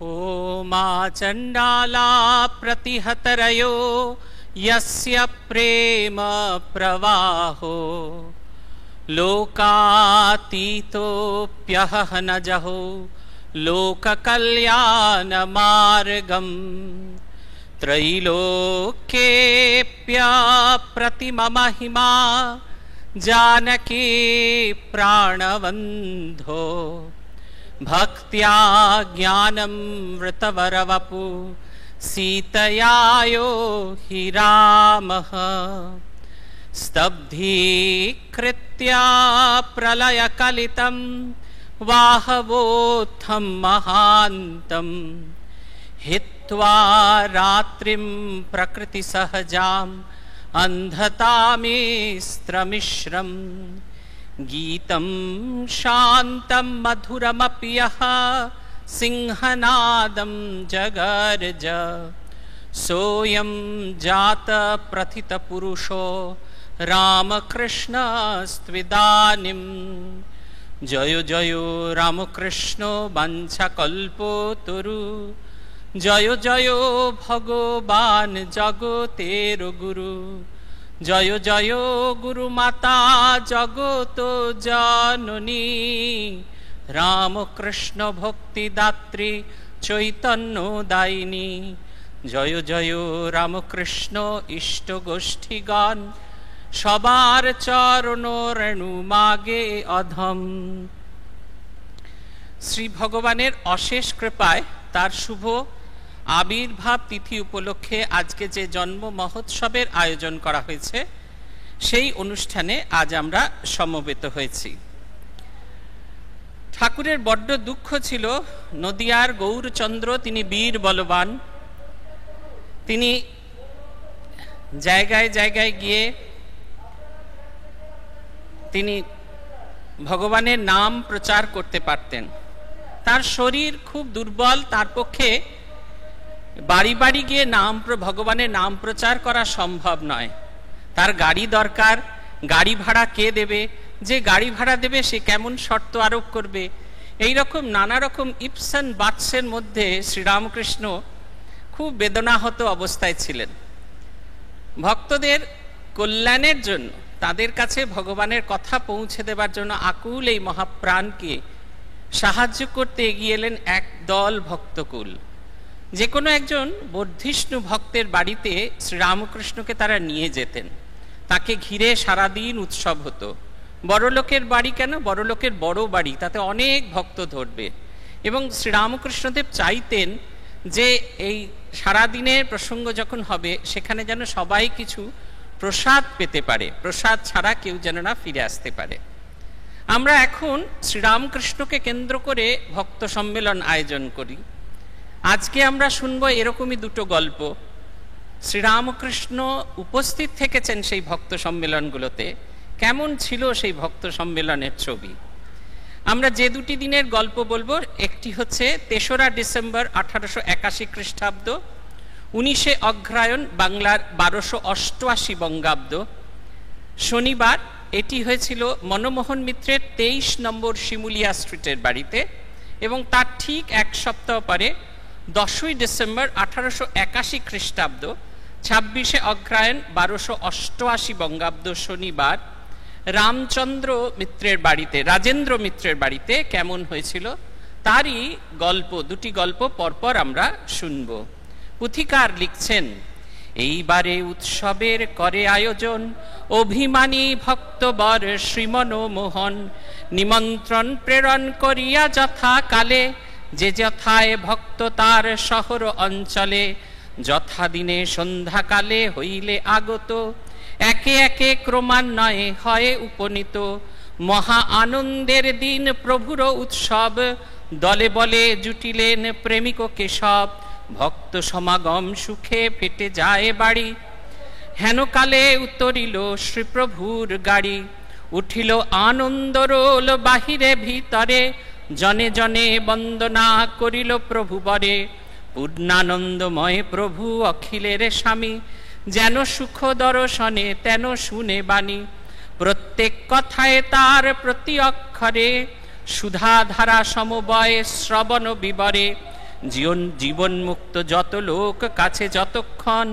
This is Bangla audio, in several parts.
ओमा चण्डाला प्रतिहतरयो यस्य प्रेम प्रवाहो लोकातीतोऽप्यहनजहो लोककल्याणमार्गम् त्रैलोक्येऽप्यप्रतिममहिमा जानकी प्राणबन्धो भक्त्या ज्ञानमृतवरवपु सीतयायो हि रामः स्तब्धीकृत्या प्रलयकलितं वाहवोत्थं महान्तं हित्वा रात्रिं प्रकृतिसहजाम् अन्धतामिस्त्रमिश्रम् गीतं शान्तं मधुरमपि यः सिंहनादं जगर्ज सोऽयं जातप्रथितपुरुषो रामकृष्णस्त्विदानीं जयो जयो रामकृष्णो वाञ्छाकल्पतरु जयो जयो भगवान् जगतेर गुरु जयो जयो गुरुमाता जगत जननी रामकृष्ण भक्तिदात्री चैतन्यदायिनी जयो जयो रामकृष्ण इष्ट गोष्ठीगण सबार चरण रेणु मागे अधम। श्री भगवानेर अशेष कृपाय तार शुभ आविर्भाव तिथि उपलक्षे आज के जे जन्म महोत्सवेर आयोजन करा हयेछे सेई अनुष्ठाने आज आमरा समवेत हयेछि। ठाकुरेर बड्ड दुःख छिलो नदियार गौरचंद्र तिनि वीर बलवान तिनि जायगाय जायगाय गिये तिनि भगवानेर नाम प्रचार करते पारतेन। तार शरीर खूब दुर्बल तार पक्षे बाड़ी बाड़ी गिये भगवानेर नाम प्रचार करा सम्भव नय। तार गाड़ी दरकार, गाड़ी भाड़ा के देबे, जे गाड़ी भाड़ा देबे से केमन शर्त आरोप करबे, एई रकम नाना रकम इप्सन बात्सेर मध्य श्रीरामकृष्ण खूब वेदनाहत अवस्थाय छिलेन। भक्तदेर कल्याणेर जन्य तादेर काछे भगवानेर कथा पौঁছে देবার জন্য आकुल এই महाप्राणके साहाज्य करते एगिয়ে এলেন एक दल भक्तकुल। যে কোনো একজন বর্ধিষ্ণু ভক্তের বাড়িতে শ্রীরামকৃষ্ণকে তারা নিয়ে যেতেন, তাকে ঘিরে সারাদিন উৎসব হতো। বড় লোকের বাড়ি কেন, বড় লোকের বড় বাড়ি, তাতে অনেক ভক্ত ধরবে। এবং শ্রীরামকৃষ্ণদেব চাইতেন যে এই সারাদিনের প্রসঙ্গ যখন হবে সেখানে যেন সবাই কিছু প্রসাদ পেতে পারে, প্রসাদ ছাড়া কেউ যেন না ফিরে আসতে পারে। আমরা এখন শ্রীরামকৃষ্ণকে কেন্দ্র করে ভক্ত সম্মেলন আয়োজন করি। আজকে আমরা শুনবো এরকমই দুটো গল্প। শ্রীরামকৃষ্ণ উপস্থিত থেকেছেন সেই ভক্ত সম্মেলনগুলোতে, কেমন ছিল সেই ভক্ত সম্মেলনের ছবি। আমরা যে দুটি দিনের গল্প বলবো, একটি হচ্ছে ৩রা ডিসেম্বর 1881 খ্রিস্টাব্দ, 19শে অগ্রহায়ণ বাংলার 1288 বঙ্গাব্দ শনিবার। এটি হয়েছিল মনমোহন মিত্রের 23 নম্বর শিমুলিয়া স্ট্রিটের বাড়িতে, এবং তার ঠিক এক সপ্তাহ পরে 10ই ডিসেম্বর 1881 খ্রিস্টাব্দ 26শে অগ্রহায়ণ 1288 বঙ্গাব্দ শনিবার রামচন্দ্র মিত্রের বাড়িতে, রাজেন্দ্র মিত্রের বাড়িতে কেমন হয়েছিল তারই গল্প, দুটি গল্প পরপর আমরা শুনব। পুথিকার লিখছেন, এইবারে উৎসবের করে আয়োজন অভিমানী ভক্তবর শ্রীমনমোহন, নিমন্ত্রণ প্রেরণ করিয়া যথাকালে যে যথায় ভক্ত তার শহর অঞ্চলে, যথাদিনে সন্ধ্যাকালে হইলে আগত, একে একে ক্রমান্বয়ে হয় উপনীত, মহা আনন্দের দিন প্রভুর উৎসব, দলে বলে জুটিলেন প্রেমিক কেশব, ভক্ত সমাগম সুখে ফেটে যায় বাড়ি, হেনকালে উত্তরিল শ্রীপ্রভুর গাড়ি, উঠিল আনন্দ রোল বাহিরে ভিতরে, জনে জনে বন্দনা করিল প্রভু বরে, পূর্ণানন্দময় প্রভু অখিলের স্বামী, যেন সুখ দর্শনে তেন শুনে বাণী, প্রত্যেক কথায় তার প্রতি অক্ষরে সুধাধারা সমবয় শ্রবণ বিবরে, জীবন মুক্ত যত লোক কাছে যতক্ষণ,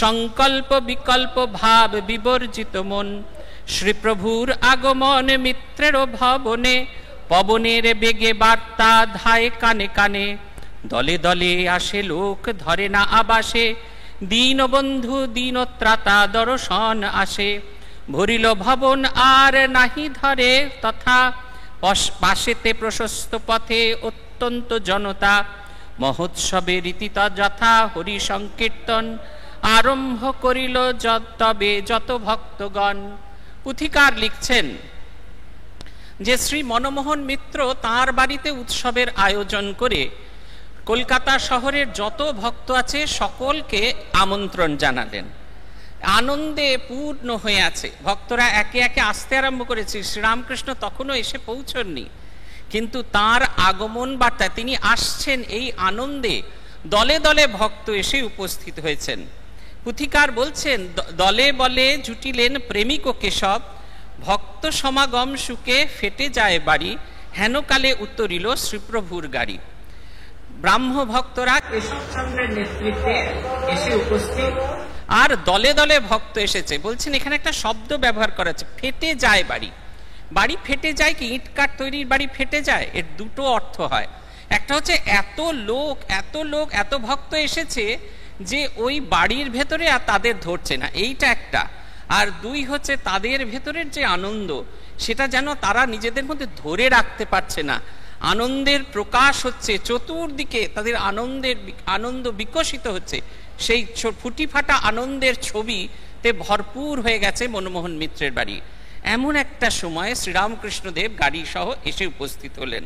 সংকল্প বিকল্প ভাব বিবর্জিত মন, শ্রীপ্রভুর আগমন মিত্রের ভবনে, পবনের বেগে বার্তা ধায় কানে কানে, দলে দলে আসে লোক ধরে না আবাসে, দীনবন্ধু দীনত্রাতা দর্শন আসে, ভরিল ভবন আর নাহি ধরে তথা, পাশেতে প্রশস্ত পথে অত্যন্ত জনতা, মহোৎসবে রীতিতা যথা হরি সংকীর্তন, আরম্ভ করিল তবে যত ভক্তগণ। পুথিকার লিখছেন যে শ্রী মনমোহন মিত্র তাঁর বাড়িতে উৎসবের আয়োজন করে কলকাতা শহরের যত ভক্ত আছে সকলকে আমন্ত্রণ জানালেন। আনন্দে পূর্ণ হয়ে আছে, ভক্তরা একে একে আসতে আরম্ভ করেছে। শ্রীরামকৃষ্ণ তখনও এসে পৌঁছননি, কিন্তু তার আগমন বার্তা তিনি আসছেন এই আনন্দে দলে দলে ভক্ত এসে উপস্থিত হয়েছেন। পুথিকার বলছেন, দলে বলে জুটিলেন প্রেমিক ও কেশব, ভক্ত সমাগম সুখে ফেটে যায় বাড়ি, হেনকালে উত্তরিল শ্রীপ্রভুর গাড়ি। ব্রাহ্ম ভক্তরা কেশবচন্দ্রের নেতৃত্বে এসে উপস্থিত, আর দলে দলে ভক্ত এসেছে। বলছেন এখানে একটা শব্দ ব্যবহার করা আছে, ফেটে যায় বাড়ি। বাড়ি ফেটে যায় কি? ইট কাঠ তৈরির বাড়ি ফেটে যায়? এর দুটো অর্থ হয়। একটা হচ্ছে এত লোক এত ভক্ত এসেছে যে ওই বাড়ির ভেতরে আর তাদের ধরছে না, এইটা একটা। আর দুই হচ্ছে তাদের ভেতরের যে আনন্দ, সেটা যেন তারা নিজেদের মধ্যে ধরে রাখতে পারছে না। আনন্দের প্রকাশ হচ্ছে চতুর্দিকে, তাদের আনন্দ বিকশিত হচ্ছে। সেই ফুটি ফাটা আনন্দের ছবিতে ভরপুর হয়ে গেছে মনমোহন মিত্রের বাড়ি। এমন একটা সময় শ্রীরামকৃষ্ণদেব গাড়ি সহ এসে উপস্থিত হলেন।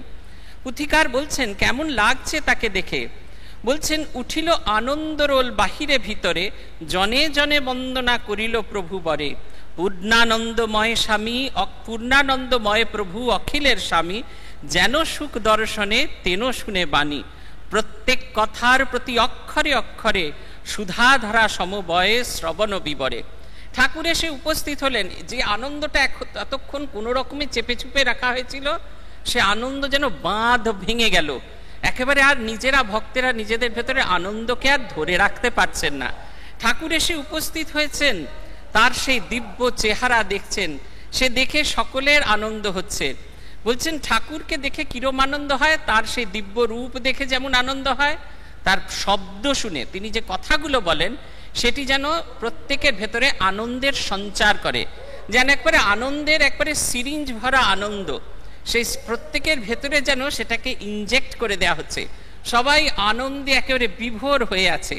পুথিকার বলছেন কেমন লাগছে তাকে দেখে। বলছেন, উঠিল আনন্দরোল বাহিরে ভিতরে, জনে জনে বন্দনা করিল প্রভু বরে, পূর্ণানন্দময় প্রভু অখিলের স্বামী, যেন সুখ দর্শনে তেন শুনে বাণী, প্রত্যেক কথার প্রতি অক্ষরে অক্ষরে সুধাধারা সমবয়ে শ্রবণ বিবরে। ঠাকুর এসে উপস্থিত হলেন। যে আনন্দটা এতক্ষণ কোনো রকমে চেপে চুপে রাখা হয়েছিল, সে আনন্দ যেন বাঁধ ভেঙে গেল। একেবারে আর ভক্তেরা নিজেদের ভেতরে আনন্দকে আর ধরে রাখতে পারছেন না। ঠাকুর এসে উপস্থিত হয়েছেন, তার সেই দিব্য চেহারা দেখছেন, সে দেখে সকলের আনন্দ হচ্ছে। বলছেন ঠাকুরকে দেখে কিরম আনন্দ হয়? তার সেই দিব্য রূপ দেখে যেমন আনন্দ হয়, তার শব্দ শুনে তিনি যে কথাগুলো বলেন সেটি যেন প্রত্যেকের ভেতরে আনন্দের সঞ্চার করে, যেন একবারে আনন্দের একবারে সিরিঞ্জ ভরা আনন্দ সেই প্রত্যেকের ভেতরে যেন সেটাকে ইনজেক্ট করে দেওয়া হচ্ছে। সবাই আনন্দে একেবারে বিভোর হয়ে আছে।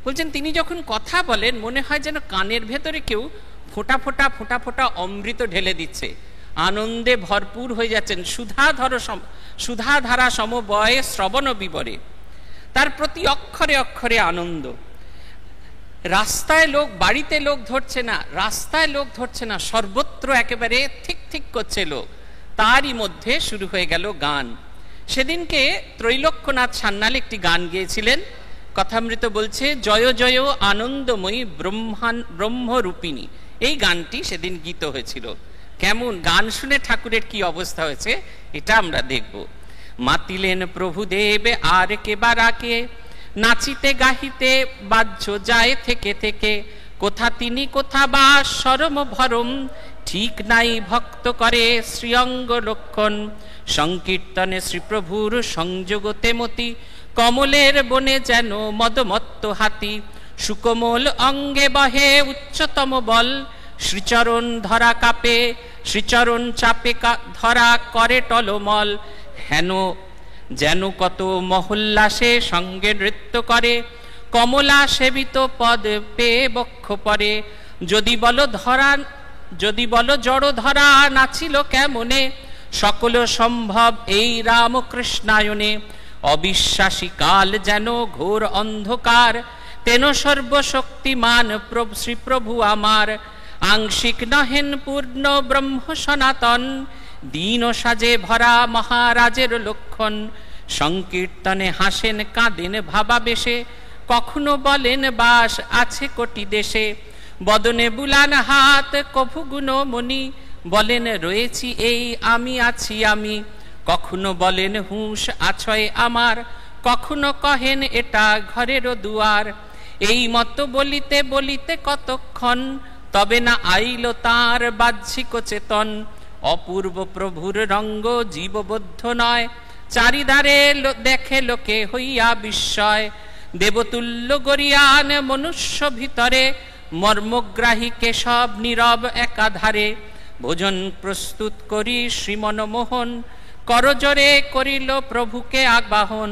বলছেন তিনি যখন কথা বলেন মনে হয় যেন কানের ভেতরে কেউ ফোঁটা ফোঁটা ফোঁটা ফোঁটা অমৃত ঢেলে দিচ্ছে। আনন্দে ভরপুর হয়ে যাচ্ছেন, সুধাধারা সমবয়ে শ্রবণ বিবরে, তার প্রতি অক্ষরে অক্ষরে আনন্দ। রাস্তায় লোক, বাড়িতে লোক ধরছে না, রাস্তায় লোক ধরছে না, সর্বত্র একেবারে ঠিক ঠিক করছে লোক। তারই মধ্যে শুরু হয়ে গেল গান। সেদিনকে ত্রৈলোক্যনাথ সান্যাল একটি গান গেয়েছিলেন। কথামৃত বলছে, জয় জয় আনন্দময়ী ব্রহ্মরূপিণী। এই গানটি সেদিন গীত হয়েছিল। কেমন গান শুনে ঠাকুরের কি অবস্থা হয়েছে এটা আমরা দেখব। মাতিলেন প্রভুদেব আর কে বারাকে, নাচিতে গাহিতে বাহ্য যায় থেকে থেকে, কোথা তিনি কোথা বা সরম ভরম, ঠিক নাই ভক্ত করে শ্রীঅঙ্গ লক্ষণ, সংকীর্তনে শ্রীপ্রভুর সংযোগতে মতি, কমলের বনে যেন মদমত্ত হাতি, সুকোমল অঙ্গে বহে উচ্চতম বল, শ্রীচরণ ধরা কাপে, শ্রীচরণ চাপে ধরা করে টলমল, হেন যেন কত মহল্লাসে সঙ্গে নৃত্য করে, কমলা সেবিত পদ পেয়ে বক্ষ পরে, যদি বলো জড় ধরা নাছিল কেমনে, সকল সম্ভব এই রামকৃষ্ণায়নে, অবিশ্বাসী কাল যেন ঘোর অন্ধকার, তেন সর্বশক্তিমান শ্রীপ্রভু আমার, আংশিক নহেন পূর্ণ ব্রহ্ম সনাতন, দীন সাজে ভরা মহারাজের লক্ষণ, সংকীর্তনে হাসেন কাঁদেন ভাবাবেশে, কখনো বলেন বাস আছে কোটি দেশে, বদনে বুলান হাত কভু গুণ মণি, বলেন রয়েছি এই আমি আছি আমি, কখনো বলেন হুঁশ আছয় আমার, কখনো কহেন এটা ঘরেরও দুয়ার। এই মতো বলিতে বলিতে কতক্ষণ, তবে না আইল তার বাহ্যিক চেতন। অপূর্ব প্রভুর রঙ্গ জীববদ্ধ নয়, চারিধারে দেখে লোকে হইয়া বিস্ময়। দেবতুল্য গরিয়ান মনুষ্য ভিতরে, মর্মগ্রাহী কেশব নীরব একাধারে। ভোজন প্রস্তুত করি শ্রীমনমোহন, করজোরে করিল প্রভুকে আবাহন।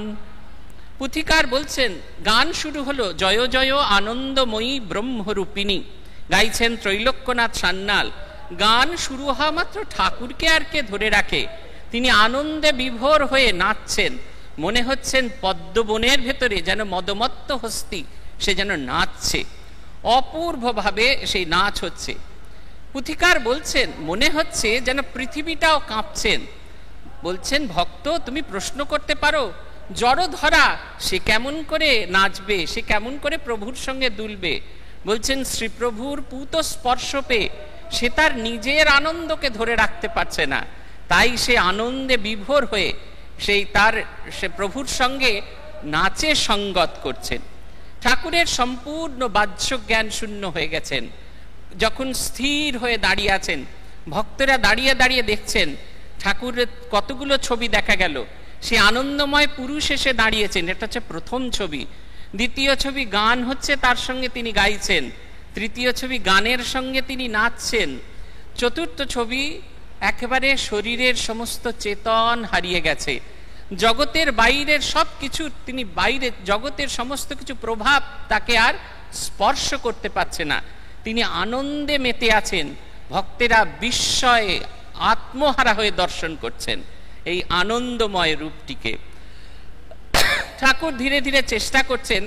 পুথিকার বলছেন, গান শুরু হলো জয় জয় আনন্দময়ী ব্রহ্মরূপিণী, গাইছেন ত্রৈলোক্যনাথ সান্যাল। গান শুরু হওয়া মাত্র ঠাকুরকে আর কে ধরে রাখে? তিনি আনন্দে বিভোর হয়ে নাচছেন, মনে হচ্ছেন পদ্মবনের ভেতরে যেন মদমত্ত হস্তি, সে যেন নাচছে, অপূর্বভাবে সেই নাচ হচ্ছে। পুথিকার বলছেন, মনে হচ্ছে যেন পৃথিবীটাও কাঁপছেন। বলছেন, ভক্ত তুমি প্রশ্ন করতে পারো, জড় ধরা সে কেমন করে নাচবে, সে কেমন করে প্রভুর সঙ্গে দুলবে? বলছেন, শ্রীপ্রভুর পূত স্পর্শ পেয়ে সে তার নিজের আনন্দকে ধরে রাখতে পারছে না, তাই সে আনন্দে বিভোর হয়ে সে প্রভুর সঙ্গে নাচে সঙ্গত করছেন। ঠাকুরের সম্পূর্ণ বাহ্য জ্ঞান শূন্য হয়ে গেছেন। যখন স্থির হয়ে দাঁড়িয়ে আছেন, ভক্তরা দাঁড়িয়ে দাঁড়িয়ে দেখছেন, ঠাকুরের কতগুলো ছবি দেখা গেল। সে আনন্দময় পুরুষ এসে দাঁড়িয়েছেন, এটা হচ্ছে প্রথম ছবি। দ্বিতীয় ছবি গান হচ্ছে, তার সঙ্গে তিনি গাইছেন। তৃতীয় ছবি গানের সঙ্গে তিনি নাচছেন। চতুর্থ ছবি একেবারে শরীরের সমস্ত চেতন হারিয়ে গেছে, জগতের বাইরের সব কিছু তিনি বাইরে, জগতের সমস্ত কিছু প্রভাব তাকে আর স্পর্শ করতে পারছে না, তিনি আনন্দে মেতে আছেন। ভক্তেরা বিস্ময়ে আত্মহারা হয়ে দর্শন করছেন এই আনন্দময় রূপটিকে। ঠাকুর ধীরে ধীরে চেষ্টা করছেন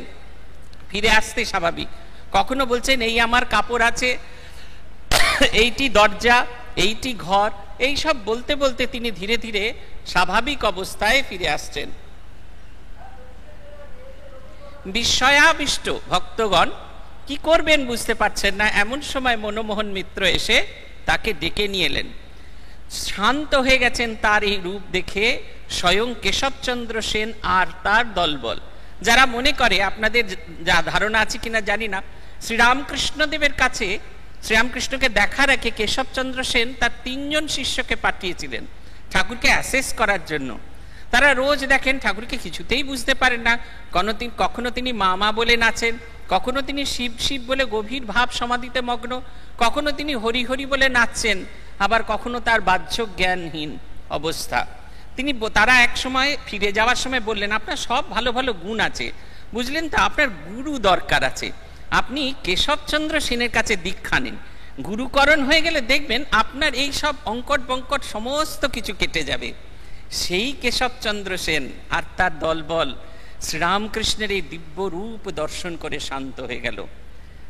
ফিরে আসতে, স্বাভাবিক। কখনো বলছেন এই আমার কাপড় আছে, এইটি দরজা, এইটি ঘর, এই সব বলতে বলতে তিনি ধীরে ধীরে স্বাভাবিক অবস্থায় ফিরে আসছেন। বিস্ময়াবিষ্ট ভক্তগণ কি করবেন বুঝতে পারছেন না। এমন সময় মনমোহন মিত্র এসে তাকে ডেকে নিয়ে এলেন। শান্ত হয়ে গেছেন তার এই রূপ দেখে স্বয়ং কেশবচন্দ্র সেন আর তার দলবল। যারা মনে করে, আপনাদের যা ধারণা আছে কিনা জানি না, শ্রীরামকৃষ্ণদেবের কাছে শ্রীরামকৃষ্ণকে দেখার আগে কেশবচন্দ্র সেন তার 3 জন শিষ্যকে পাঠিয়েছিলেন ঠাকুরকে অ্যাসেস করার জন্য। তারা রোজ দেখেন ঠাকুরকে কিছুতেই বুঝতে পারেন না। কখনো তিনি মা বলে নাচেন, কখনো তিনি শিব শিব বলে গভীর ভাব সমাধিতে মগ্ন, কখনো তিনি হরি হরি বলে নাচছেন, আবার কখনো তার বাহ্য জ্ঞানহীন অবস্থা। তারা এক সময় ফিরে যাওয়ার সময় বললেন, আপনার সব ভালো ভালো গুণ আছে, বুঝলেন তো, আপনার গুরু দরকার আছে। আপনি কেশবচন্দ্র সেনের কাছে দীক্ষা নিন, গুরুকরণ হয়ে গেলে দেখবেন আপনার এই সব অঙ্কট বঙ্কট সমস্ত কিছু কেটে যাবে। সেই কেশবচন্দ্র সেন আর তার দলবল শ্রীরামকৃষ্ণের এই দিব্য রূপ দর্শন করে শান্ত হয়ে গেল।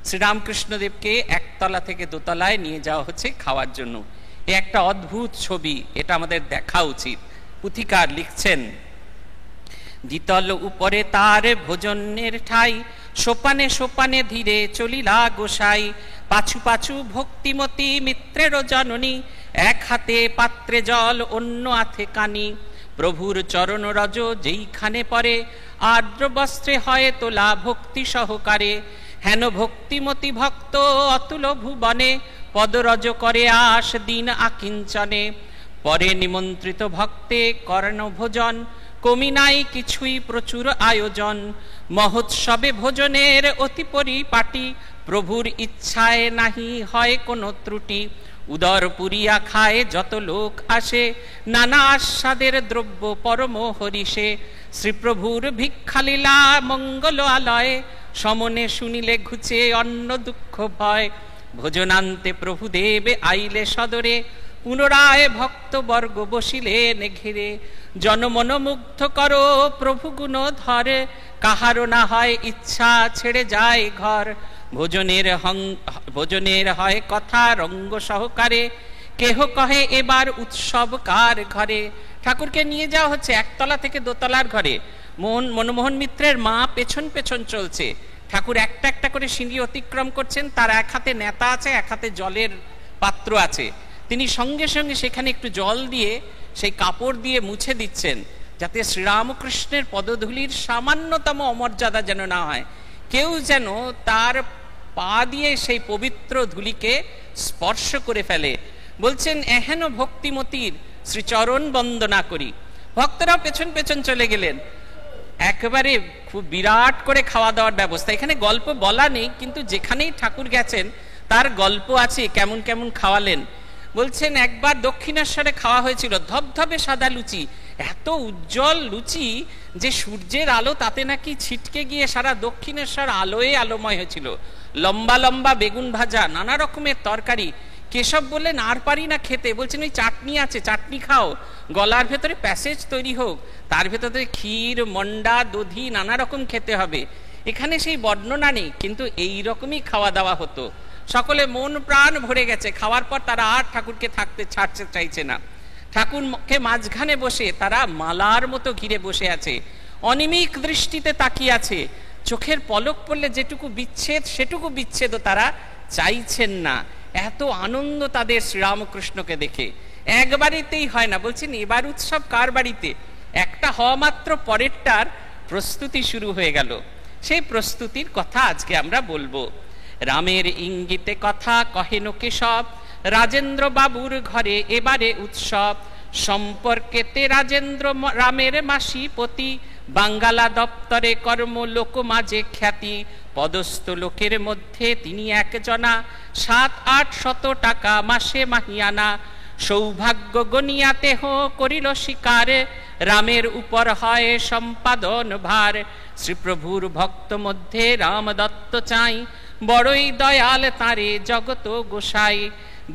শ্রীরামকৃষ্ণদেবকে একতলা থেকে দোতলায় নিয়ে যাওয়া হচ্ছে খাওয়ার জন্য। এ একটা অদ্ভুত ছবি, এটা আমাদের দেখা উচিত। পুথিকার লিখছেন, দ্বিতল উপরে তার ভোজনের ঠাই, সোপানে সোপানে ধীরে চলিলা গোসাই। পাছু পাছু ভক্তিমতী মিত্রের জননী, এক হাতে পাত্রে জল অন্য হাতে কানি। প্রভুর চরণ রজ যেইখানে পরে, আর্দ্র বস্ত্রে হয় তোলা ভক্তি সহকারে। হেন ভক্তিমতী ভক্ত অতুল ভুবনে, পদরজ করে আস দিন আকিঞ্চনে। পরে নিমন্ত্রিত ভক্তে কর্ণ ভোজন, কমি নাই কিছুই প্রচুর আয়োজন। মহোৎসবে ভোজনের অতি পরিপাটি, প্রভুর ইচ্ছায় নাহি হয় কোনো ত্রুটি। উদর পুরিয়া খায় যত লোক আসে, নানা আস্বাদের দ্রব্য পরম হরিষে। শ্রীপ্রভুর ভিক্ষালীলা মঙ্গল আলয়, সমনে শুনিলে ঘুচে অন্ন দুঃখ ভয়। ভোজনান্তে প্রভুদেব আইলে সদরে, পুনরায় ভক্তবর্গ বসিলেন ঘিরে। জনমন মুগ্ধ করো প্রভু গুণ ধরে, কাহারও না হয় ইচ্ছা ছেড়ে যায় ঘর। ভোজনের হয় কথা রঙ্গ সহকারে, কেহ কহে এবার উৎসব কার ঘরে। ঠাকুরকে নিয়ে যাওয়া হচ্ছে একতলা থেকে দোতলার ঘরে। মনমোহন মিত্রের মা পেছন পেছন চলছে। ঠাকুর একটা একটা করে সিঁড়ি অতিক্রম করছেন। তার এক হাতে নেতা আছে, এক হাতে জলের পাত্র আছে। তিনি সঙ্গে সঙ্গে সেখানে একটু জল দিয়ে সেই কাপড় দিয়ে মুছে দিচ্ছেন। যাতে শ্রীরামকৃষ্ণের পদধূলির সামান্যতম অমর্যাদা যেন না হয়, কেউ যেন তার পা দিয়ে সেই পবিত্র ধুলিকে স্পর্শ করে ফেলে। বলছেন এহেন ভক্তিমতির শ্রীচরণ বন্দনা করি। ভক্তরাও পেছন পেছন চলে গেলেন। একেবারে খুব বিরাট করে খাওয়া দাওয়ার ব্যবস্থা। এখানে গল্প বলা নেই, কিন্তু যেখানেই ঠাকুর গেছেন তার গল্প আছে, কেমন কেমন খাওয়ালেন। বলছেন একবার দক্ষিণেশ্বরে খাওয়া হয়েছিল ধবধবে সাদা লুচি, এত উজ্জ্বল লুচি যে সূর্যের আলো তাতে নাকি ছিটকে গিয়ে সারা দক্ষিণেশ্বর আলোয় আলোময় হয়েছিল। লম্বা লম্বা বেগুন ভাজা, নানা রকমের তরকারি। কেশব বললেন আর পারি না খেতে। বলছেন ওই চাটনি আছে, চাটনি খাও, গলার ভেতরে প্যাসেজ তৈরি হোক, তার ভেতরে ক্ষীর, মন্ডা, দধি নানা রকম খেতে হবে। এখানে সেই বর্ণনা নেই, কিন্তু এই রকমই খাওয়া দাওয়া হতো। সকলে মন প্রাণ ভরে গেছে। খাওয়ার পর তারা আর ঠাকুরকে থাকতে ছাড়তে চাইছে না। ঠাকুরকে মাঝখানে বসে তারা মালার মতো ঘিরে বসে আছে, অনিমিক দৃষ্টিতে তাকিয়ে আছে। চোখের পলক পড়লে যেটুকু বিচ্ছেদ সেটুকু বিচ্ছেদও তারা চাইছেন না। এত আনন্দ তাদের শ্রীরামকৃষ্ণকে দেখে। এক বাড়িতেই হয় না। বলছেন এবার উৎসব কার বাড়িতে? একটা হওয়া মাত্র পরেরটার প্রস্তুতি শুরু হয়ে গেল। সেই প্রস্তুতির কথা আজকে আমরা বলবো। রামের ইঙ্গিতে কথা কহেন কেশব, রাজেন্দ্র বাবুর ঘরে এবারে উৎসব। সম্পর্কেতে রাজেন্দ্র রামের মাসিপতি, বাঙ্গালা দপ্তরে কর্ম লোক মাঝে খ্যাতি। পদস্থ লোকের মধ্যে তিনি একজনা, 7-8 টাকা মাসে মাহিয়ানা। সৌভাগ্য গনিয়াতে করিল স্বীকার, রামের উপর হয় সম্পাদন ভার। শ্রীপ্রভুর ভক্ত মধ্যে রাম দত্ত চাই, বড়ই দয়াল তারে জগত গোসাই।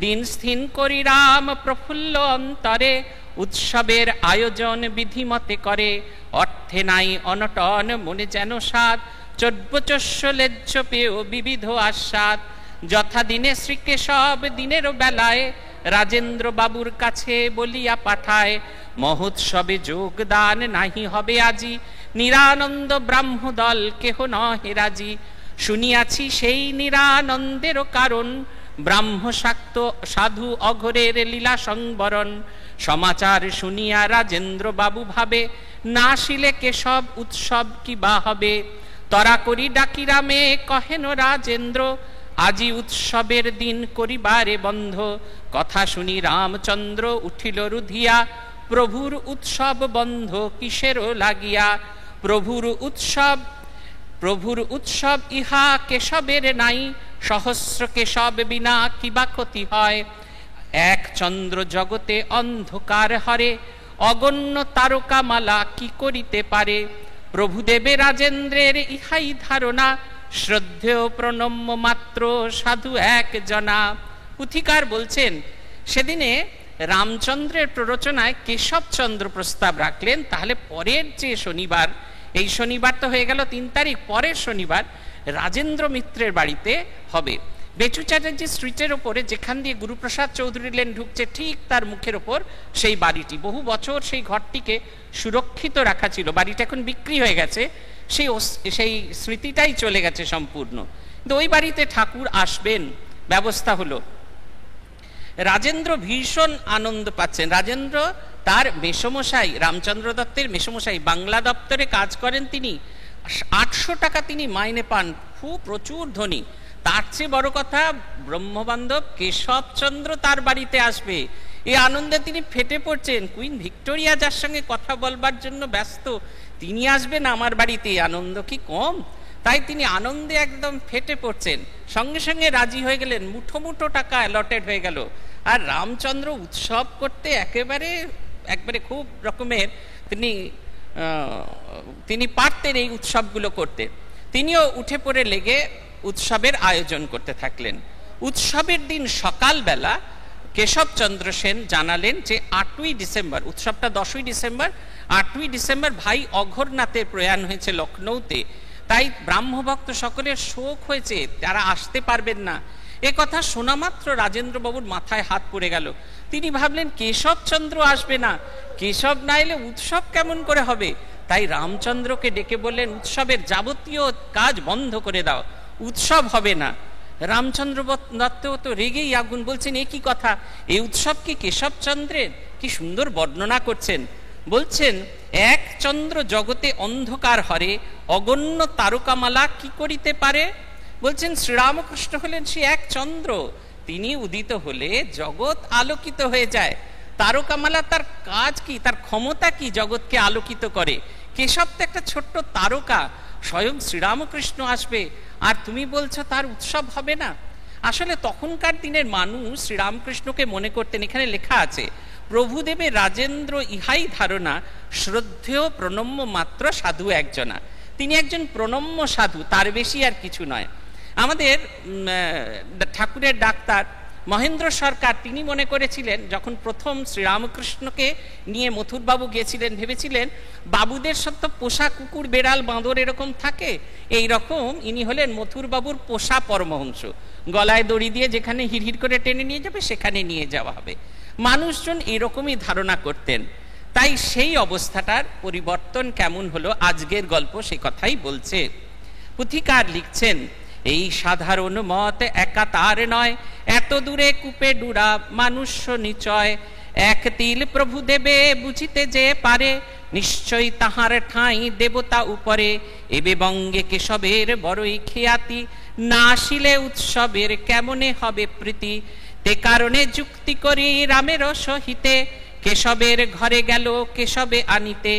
দিন স্থির করি রাম প্রফুল্ল অন্তরে, উৎসবের আয়োজন বিধিমতে করে। অর্থে নাই অনটন মনে যেন সাদ, চর্বচস্য লেজ্জ পেয়েও বিবিধ আস্বাদ। যথা দিনে শ্রীকেশব দিনের বেলায়, রাজেন্দ্র বাবুর কাছে বলিয়া পাঠায়। মহোৎসবে যোগদান নাহি হবে আজি, নিরানন্দ ব্রাহ্মদল কেহ নহে রাজি। শুনিয়াছি সেই নিরানন্দেরও কারণ, ব্রাহ্মশাক্ত সাধু অঘরের লীলা সংবরণ। সমাচার শুনিয়া রাজেন্দ্র বাবু ভাবে, না শিলে কেশব উৎসব কি বা হবে। তরা করি ডাকি রামে কহেন রাজেন্দ্র, আজি উৎসবের দিন করিবারে বন্ধ। কথা শুনি রামচন্দ্র উঠিল রুধিয়া, প্রভুর উৎসব বন্ধ কিসেরও লাগিয়া। প্রভুর উৎসব ইহা কেশবের নাই, সহস্র কেশব বিনা কিবা ক্ষতি হয়। এক চন্দ্র জগতে অন্ধকার হরে, অগণ্য তারকামালা কি করিতে পারে। প্রভুদেবে রাজেন্দ্রের ইহাই ধারণা, শ্রদ্ধেয় প্রণম্য মাত্র সাধু এক জনা। পুথিকার বলছেন সেদিনে রামচন্দ্রের প্ররোচনায় কেশবচন্দ্র প্রস্তাব রাখলেন, তাহলে পরের যে শনিবার, এই শনিবার তো হয়ে গেল 3 তারিখ, পরের শনিবার রাজেন্দ্র মিত্রের বাড়িতে হবে। বেচু চ্যাটার্জি স্ট্রিটের ওপরে যেখান দিয়ে গুরুপ্রসাদ চৌধুরী লেন ঢুকছে, ঠিক তার মুখের ওপর সেই বাড়িটি। বহু বছর সেই ঘরটিকে সুরক্ষিত রাখা ছিল। বাড়িটা এখন বিক্রি হয়ে গেছে, সেই স্মৃতিটাই চলে গেছে সম্পূর্ণ। কিন্তু ওই বাড়িতে ঠাকুর আসবেন, ব্যবস্থা হলো। রাজেন্দ্র ভীষণ আনন্দ পাচ্ছেন। রাজেন্দ্র তার মেসমশাই, রামচন্দ্র দত্তের মেসমশাই, বাংলা দপ্তরে কাজ করেন তিনি। 800 টাকা তিনি মাইনে পান, খুব প্রচুর ধনী। তার চেয়ে বড় কথা, ব্রহ্মবান্ধব কেশবচন্দ্র তার বাড়িতে আসবে। এই আনন্দে তিনি ফেটে পড়ছেন। কুইন ভিক্টোরিয়া যার সঙ্গে কথা বলবার জন্য ব্যস্ত, তিনি আসবেন আমার বাড়িতে, আনন্দ কি কম। তাই তিনি আনন্দে একদম ফেটে পড়ছেন। সঙ্গে সঙ্গে রাজি হয়ে গেলেন, মুঠো মুঠো টাকা অ্যালটেড হয়ে গেল। আর রামচন্দ্র উৎসব করতে একেবারে খুব রকমের তিনি পারতেন এই উৎসবগুলো করতে। তিনিও উঠে পড়ে লেগে উৎসবের আয়োজন করতে থাকলেন। উৎসবের দিন সকালবেলা কেশবচন্দ্র সেন জানালেন যে 8ই ডিসেম্বর, উৎসবটা 10ই ডিসেম্বর, 8ই ডিসেম্বর ভাই অঘরনাথের প্রয়াণ হয়েছে লখনৌতে। তাই ব্রাহ্মভক্ত সকলের শোক হয়েছে, তারা আসতে পারবেন না। এ কথা শোনা মাত্র রাজেন্দ্র বাবুর মাথায় হাত পড়ে গেল। তিনি ভাবলেন কেশবচন্দ্র আসবে না, কেশব না এলে উৎসব কেমন করে হবে। তাই রামচন্দ্রকে ডেকে বললেন, উৎসবের যাবতীয় কাজ বন্ধ করে দাও, উৎসব হবে না। রামচন্দ্র দত্ত তো রেগেই আগুন, বলছেন এ কি কথা, এই উৎসব কি কেশবচন্দ্রের? কি সুন্দর বর্ণনা করছেন। বলছেন, এক চন্দ্র জগতে অন্ধকার হরে, অগণ্য তারকামালা কি করিতে পারে। বলছেন শ্রীরামকৃষ্ণ হলেন সে এক চন্দ্র, তিনি উদিত হলে জগৎ আলোকিত হয়ে যায়। তারকামালা তার কাজ কি, তার ক্ষমতা কি জগৎকে আলোকিত করে? কেশব তো একটা ছোট্ট তারকা, স্বয়ং শ্রীরামকৃষ্ণ আসবে আর তুমি বলছো তার উৎসব হবে না। আসলে তখনকার দিনের মানুষ শ্রীরামকৃষ্ণকে মনে করতেন, এখানে লেখা আছে, প্রভুদেবের রাজেন্দ্র ইহাই ধারণা, শ্রদ্ধেয় প্রণম্য মাত্র সাধু একজনা। তিনি একজন প্রণম্য সাধু, তার বেশি আর কিছু নয়। আমাদের ঠাকুরের ডাক্তার মহেন্দ্র সরকার তিনি মনে করেছিলেন, যখন প্রথম শ্রীরামকৃষ্ণকে নিয়ে মথুরবাবু গিয়েছিলেন, ভেবেছিলেন বাবুদের সব তো পোষা কুকুর বেড়াল বাঁদর এরকম থাকে, এই রকম ইনি হলেন মথুরবাবুর পোষা পরমহংস, গলায় দড়ি দিয়ে যেখানে হিড়হিড় করে টেনে নিয়ে যাবে সেখানে নিয়ে যাওয়া হবে। মানুষজন এরকমই ধারণা করতেন। তাই সেই অবস্থাটার পরিবর্তন কেমন হলো, আজকের গল্প সে কথাই বলছে। পুথিকার লিখছেন, এই সাধারণ মত একা তার নয়, এত দূরে কূপে ডুরা মানুষ নিচয়। এক তিল প্রভু দেবে বুঝিতে যে পারে, নিশ্চয় তাহার ঠাঁই দেবতা উপরে। এবে বঙ্গে কেশবের বড়ই খিয়াতি, না আসিলে উৎসবের কেমনে হবে প্রীতি। তে কারণে যুক্তি করি রামের সহিতে, কেশবের ঘরে গেল কেশবে আনিতে।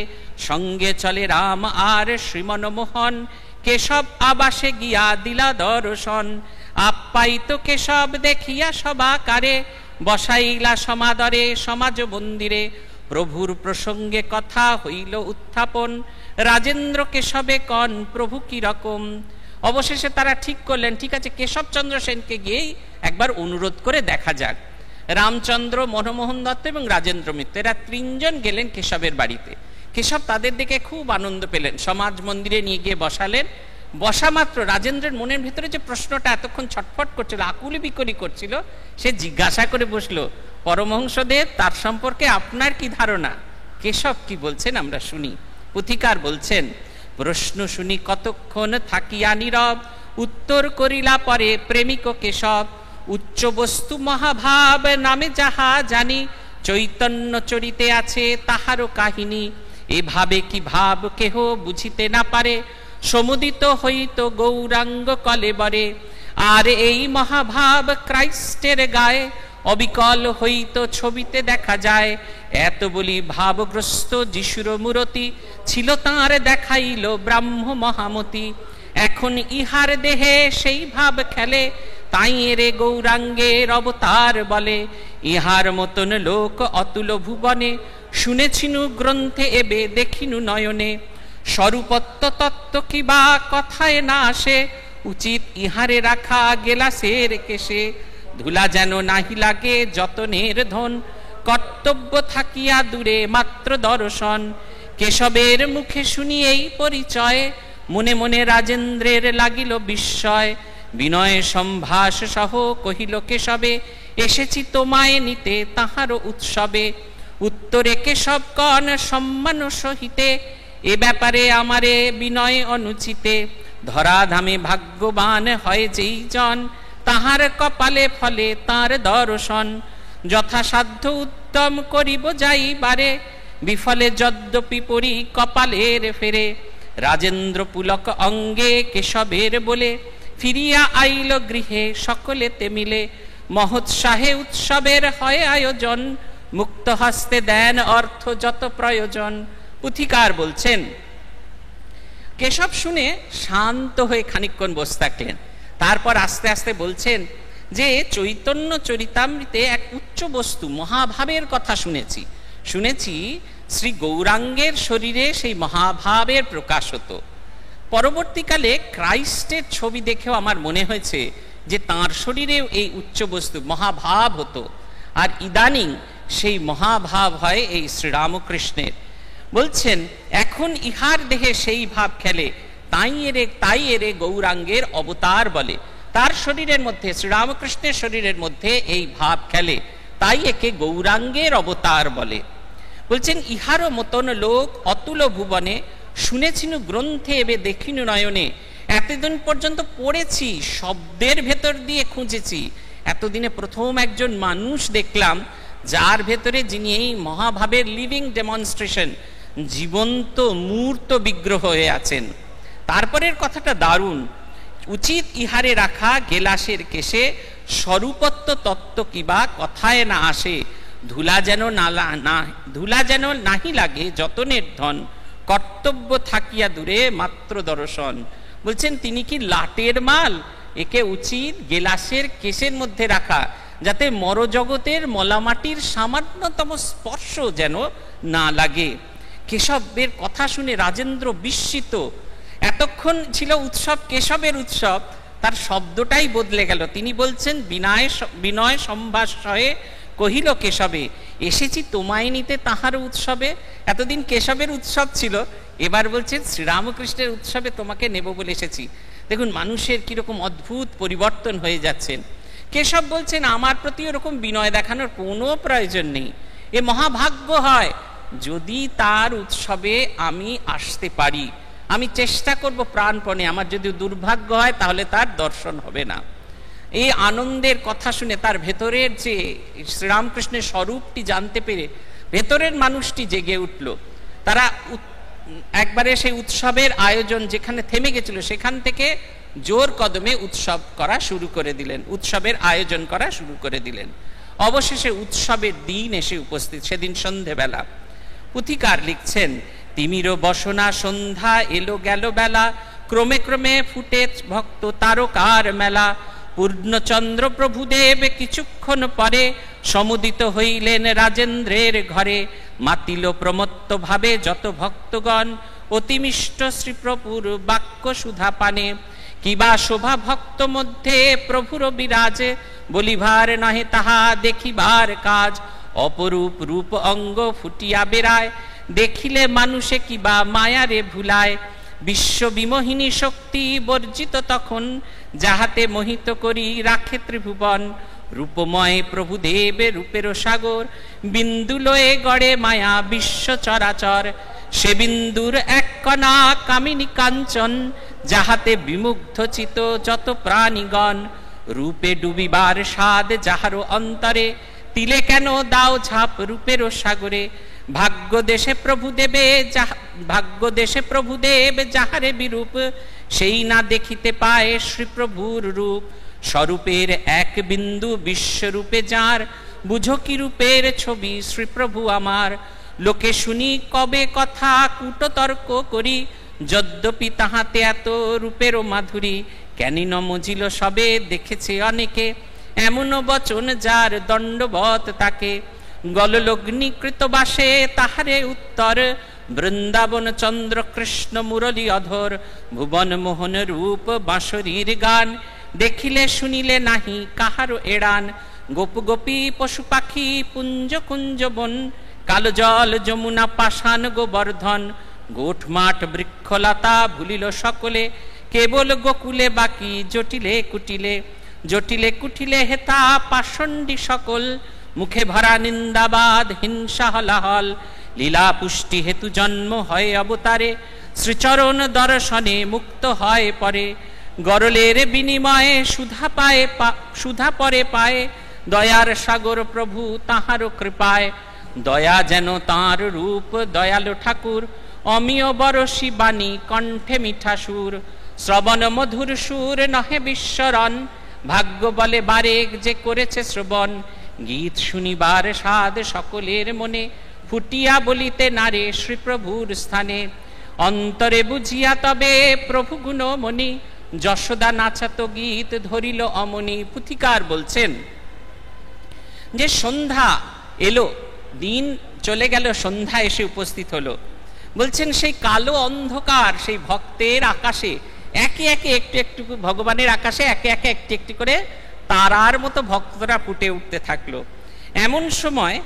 সঙ্গে চলে রাম আর শ্রীমনমোহন, কেশব আবাসে গিয়া দিলা দর্শন। আপ্যায়িত কেশব দেখিয়া সবাকারে, বসাইলা সমাদরে সমাজ মন্দিরে। প্রভুর প্রসঙ্গে কথা হইল উত্থাপন, রাজেন্দ্র কেশবে কন প্রভু কি রকম। অবশেষে তারা ঠিক করলেন, ঠিক আছে কেশবচন্দ্র সেনকে গিয়েই একবার অনুরোধ করে দেখা যাক। রামচন্দ্র, মনমোহন দত্ত এবং রাজেন্দ্র মিত্র এরা তিনজন গেলেন কেশবের বাড়িতে। কেশব তাদের দেখে খুব আনন্দ পেলেন, সমাজ মন্দিরে নিয়ে গিয়ে বসালেন। বসা মাত্র রাজেন্দ্রের মনের ভিতরে যে প্রশ্নটা এতক্ষণ ছটফট করছিল, আকুলি বিকলি করছিল, সে জিজ্ঞাসা করে বসলো, পরমহংসদেব তার সম্পর্কে আপনার কি ধারণা? কেশব কি বলছেন আমরা শুনি। পুথিকার বলছেন, প্রশ্ন শুনি কতক্ষণ থাকিয়া নীরব, উত্তর করিলা পরে প্রেমিক কেশব। উচ্চ বস্তু মহাভাব নামে যাহা জানি, চৈতন্য চরিতে আছে তাহারও কাহিনী। এভাবে কি ভাব কেহ বুঝিতে না পারে, সমুদিত হইত গৌরাঙ্গ কলেবরে। আর এই মহাভাব ক্রাইস্টের গায়ে, অবিকল হইত ছবিতে দেখা যায়। এত বলি ভাবগ্রস্ত যিশুর মূরতি, ছিল তাঁর দেখাইল ব্রাহ্ম মহামতি। এখন ইহার দেহে সেই ভাব খেলে, তাই এরে গৌরাঙ্গের অবতার বলে। ইহার মতন লোক অতুল ভুবনে, শুনেছিনু গ্রন্থে এবে দেখিনু নয়নে। স্বরূপত্ব তত্ত্ব কি বা কথায় না আসে, উচিত ইহারে রাখা গেলাসের কেশে। ধুলা যেন নাহি লাগে যতনের ধন, কর্তব্য থাকিয়া দূরে মাত্র দর্শন। কেশবের মুখে শুনি এই পরিচয়, মনে মনে রাজেন্দ্রের লাগিল বিস্ময়। বিনয় সম্ভাষ সহ কহিল কেশবে, এসেছি তোমায় নিতে তাহারও উৎসবে। উত্তরে কেশব কন সম্মান সহিতে, এ ব্যাপারে আমারে বিনয় অনুচিতে। ধরাধামে ভাগ্যবান হয় যেই জন, তাহার কপালে ফলে তার দর্শন। যথাসাধ্য উদ্যম করিব যাইবারে, বিফলে যদ্যপি পরি কপালের ফেরে। রাজেন্দ্র পুলক অঙ্গে কেশবের বলে, ফিরিয়া আইল গৃহে সকলেতে মিলে। মহোৎসাহে উৎসবের হয় আয়োজন, মুক্ত হস্তে দেন অর্থ যত প্রয়োজন। পুথিকার বলছেন, কেশব শুনে শান্ত হয়ে খানিকক্ষণ বসে থাকলেন। তারপর আস্তে আস্তে বলছেন যে চৈতন্য চরিতামৃতে এক উচ্চ বস্তু মহাভাবের কথা শুনেছি শ্রী গৌরাঙ্গের শরীরে সেই মহাভাবের প্রকাশ হতো। পরবর্তীকালে ক্রাইস্টের ছবি দেখেও আমার মনে হয়েছে যে তাঁর শরীরেও এই উচ্চ বস্তু মহাভাব হতো, আর ইদানিং সেই মহাভাব হয় এই শ্রীরামকৃষ্ণের। বলছেন এখন ইহার দেহে সেই ভাব খেলে, তাই এরে গৌরাঙ্গের অবতার বলে। তার শরীরের মধ্যে, শ্রীরামকৃষ্ণের শরীরের মধ্যে এই ভাব খেলে, তাই একে গৌরাঙ্গের অবতার বলে। বলছেন ইহারও মতন লোক অতুল ভুবনে, শুনেছিনু গ্রন্থে এবে দেখিনু নয়নে। এতদিন পর্যন্ত পড়েছি, শব্দের ভেতর দিয়ে খুঁজেছি, এতদিনে প্রথম একজন মানুষ দেখলাম যার ভেতরে যিনি এই মহাভাবের লিভিং ডেমনস্ট্রেশন, জীবন্ত মূর্ত বিগ্রহ হয়ে আছেন। তারপরের কথাটা দারুণ, উচিত ইহারে রাখা গেলাসের কেশে স্বরূপত্ব তত্ত্ব কিবা কথায় না আসে, ধুলা যেন নাহি লাগে যতনের ধন, কর্তব্য থাকিয়া দূরে মাত্র দর্শন। বলছেন তিনি কি লাটের মাল? একে উচিত গেলাসের কেশের মধ্যে রাখা, যাতে মরজগতের মলামাটির সামান্যতম স্পর্শ যেন না লাগে। কেশবের কথা শুনে রাজেন্দ্র বিস্মিত। এতক্ষণ ছিল উৎসব কেশবের উৎসব, তার শব্দটাই বদলে গেল। তিনি বলছেন বিনয় সম্ভাষয়ে কহিল কেশবে, এসেছি তোমায় নিতে তাহার উৎসবে। এতদিন কেশবের উৎসব ছিল, এবার বলছেন শ্রীরামকৃষ্ণের উৎসবে তোমাকে নেব বলে এসেছি। দেখুন মানুষের কিরকম অদ্ভুত পরিবর্তন হয়ে যাচ্ছেন। কেশব বলছেন আমার প্রতি ওরকম বিনয় দেখানোর কোনো প্রয়োজন নেই। এ মহাভাগ্য হয় যদি তার উৎসবে আমি আসতে পারি। আমি চেষ্টা করব প্রাণপণে, আমার যদি দুর্ভাগ্য হয় তাহলে তার দর্শন হবে না। এই আনন্দের কথা শুনে তার ভেতরের যে শ্রীরামকৃষ্ণের স্বরূপটি জানতে পেরে ভেতরের মানুষটি জেগে উঠল। তারা একবারে সেই উৎসবের আয়োজন যেখানে থেমে গেছিল সেখান থেকে জোর কদমে উৎসব করা শুরু করে দিলেন, উৎসবের আয়োজন করা শুরু করে দিলেন। অবশেষে উৎসবের দিন এসে উপস্থিত, সেদিন সন্ধেবেলা। পুথিকার লিখছেন, তিমির বসনা সন্ধ্যা এলো গেল বেলা, ক্রমে ক্রমে ফুটে ভক্ত তারকার মেলা। পূর্ণচন্দ্র প্রভুদেব কিছুক্ষণ পরে সমুদিত হইলেন রাজেন্দ্রের ঘরে। মাতিল প্রমত্ত ভাবে যত ভক্তগণ, অতিমিষ্ট শ্রীপ্রভুর বাক্য সুধা পানে। কিবা শোভা ভক্ত মধ্যে প্রভুর বিরাজে, বলিভার নহে তাহা দেখিবার কাজ। অপরূপ রূপ অঙ্গ ফুটিয়া বেড়ায়, দেখিলে মানুষে কিবা মায়ারে ভুলায়। বিশ্ব বিমোহিনী শক্তি বর্জিত তখন, যাহাতে মোহিত করি রাখে ত্রিভুবন। রূপময় প্রভুদেব রূপের সাগর, বিন্দু লয়ে গড়ে মায়া বিশ্ব চরাচর। সে বিন্দুর এক কণা কামিনী কাঞ্চন, যাহাতে বিমুগ্ধ চিত যত প্রাণীগণ। রূপে ডুবিবার স্বাদ যাহারও অন্তরে, তিলে কেন দাও ঝাঁপ রূপের সাগরে। ভাগ্য দেশে প্রভুদেব যাহারে বিরূপ, সেই না দেখিতে পায় শ্রীপ্রভুর রূপ। স্বরূপের এক বিন্দু বিশ্বরূপে যার, বুঝো কি রূপের ছবি শ্রীপ্রভু আমার। লোকে শুনি কবে কথা কূটতর্ক করি, যদ্যপি তাহাতে এত রূপেরও মাধুরী। কেন মজিল সবে দেখেছে অনেকে, এমন বচন যার দণ্ডবত তাকে। গললগ্নিকৃত বাসে তাহারে উত্তর, বৃন্দাবন চন্দ্র কৃষ্ণ মুরলী অধর। ভুবন মোহন রূপ বাঁশরীর গান, দেখিলে শুনিলে নাহি কাহারও এড়ান। গোপ গোপী পশু পাখি পুঞ্জ কুঞ্জ বন, কালো জল যমুনা পাষাণ গোবর্ধন। গোঠ মাঠ বৃক্ষলতা ভুলিল সকলে, কেবল গোকুলে বাকি জটিলে কুটিলে। জটিলে কুটিলে হেতা পাষণ্ডী সকল, মুখে ভরা নিন্দাবাদ হিংসা হলাহল। লীলা পুষ্টি হেতু জন্ম হয় অবতারে, শ্রীচরণ দর্শনে মুক্ত হয় পরে। গরলের বিনিময়ে সুধা পরে পায়, দয়ার সাগর প্রভু তাহার কৃপায়। দয়া যেন তাঁর রূপ দয়ালু ঠাকুর, অমিয় বরশি বাণী কণ্ঠে মিঠা সুর। শ্রবণ মধুর সুর নহে বিশ্বরণ, ভাগ্য বলে বারেক যে করেছে শ্রবণ। গীত শুনিবার স্বাদ সকলের মনে, ফুটিয়া বলিতে নারে শ্রীপ্রভুর স্থানে। অন্তরে বুঝিয়া তবে প্রভু গুণমণি, যশোদা নাচাত গীত ধরিল অমনি। পুথিকার বলছেন যে সন্ধ্যা এলো, দিন চলে গেল, সন্ধ্যা এসে উপস্থিত হলো। বলছেন সেই কালো অন্ধকার সেই ভক্তের আকাশে একে একে একটু একটু ভগবানের আকাশে একে একে একটু একটু করে তারার মতো ভক্তরা ফুটে উঠতে থাকলো। এমন সময়